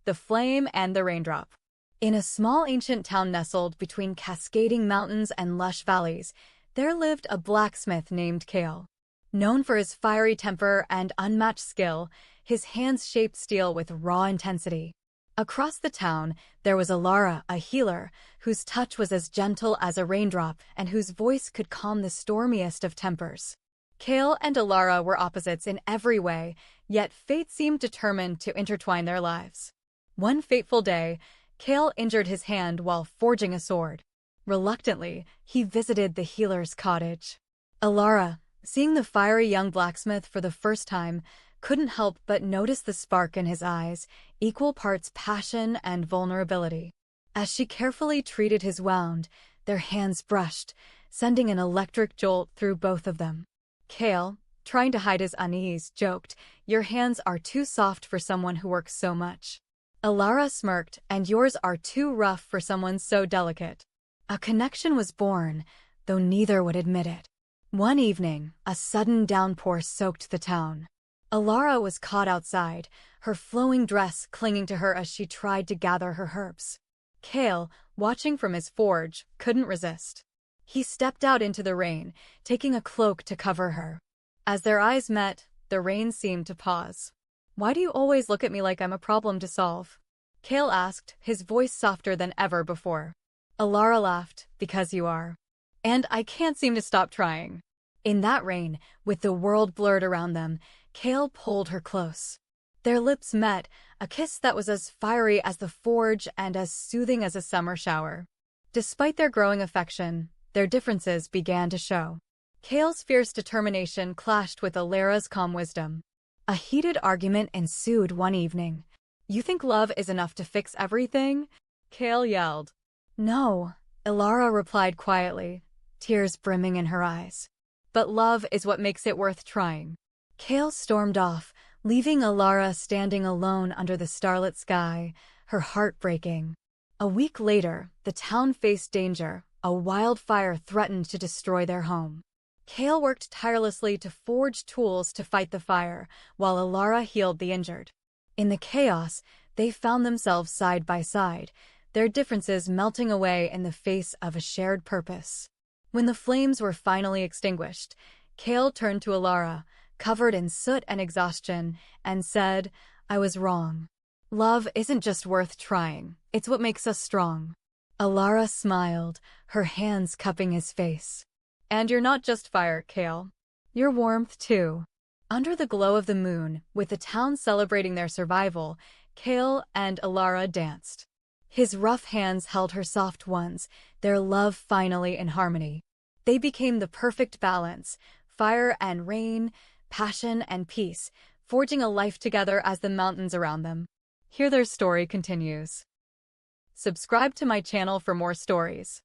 the flame and the raindrop. In a small ancient town nestled between cascading mountains and lush valleys, there lived a blacksmith named Kale. Known for his fiery temper and unmatched skill, his hands shaped steel with raw intensity. Across the town, there was Allara, a healer, whose touch was as gentle as a raindrop and whose voice could calm the stormiest of tempers. Kale and Allara were opposites in every way, yet fate seemed determined to intertwine their lives. One fateful day, Kale injured his hand while forging a sword. Reluctantly, he visited the healer's cottage. Allara, seeing the fiery young blacksmith for the first time, couldn't help but notice the spark in his eyes, equal parts passion and vulnerability. As she carefully treated his wound, their hands brushed, sending an electric jolt through both of them. Kale, trying to hide his unease, joked, "Your hands are too soft for someone who works so much." Allara smirked, "And yours are too rough for someone so delicate." A connection was born, though neither would admit it. One evening, a sudden downpour soaked the town. Allara was caught outside, her flowing dress clinging to her as she tried to gather her herbs. Kale, watching from his forge, couldn't resist. He stepped out into the rain, taking a cloak to cover her. As their eyes met, the rain seemed to pause. "Why do you always look at me like I'm a problem to solve?" Kale asked, his voice softer than ever before. Allara laughed, "Because you are. And I can't seem to stop trying." In that rain, with the world blurred around them, Kale pulled her close. Their lips met, a kiss that was as fiery as the forge and as soothing as a summer shower. Despite their growing affection, their differences began to show. Kale's fierce determination clashed with Allara's calm wisdom. A heated argument ensued one evening. "You think love is enough to fix everything?" Kale yelled. "No," Allara replied quietly, tears brimming in her eyes. "But love is what makes it worth trying." Kale stormed off, leaving Allara standing alone under the starlit sky, her heart breaking. A week later, the town faced danger. A wildfire threatened to destroy their home. Kale worked tirelessly to forge tools to fight the fire, while Allara healed the injured. In the chaos, they found themselves side by side, their differences melting away in the face of a shared purpose. When the flames were finally extinguished, Kale turned to Allara, covered in soot and exhaustion, and said, "I was wrong. Love isn't just worth trying, it's what makes us strong." Allara smiled, her hands cupping his face. "And you're not just fire, Kale. You're warmth, too." Under the glow of the moon, with the town celebrating their survival, Kale and Allara danced. His rough hands held her soft ones, their love finally in harmony. They became the perfect balance, fire and rain, passion and peace, forging a life together as the mountains around them. Here their story continues. Subscribe to my channel for more stories.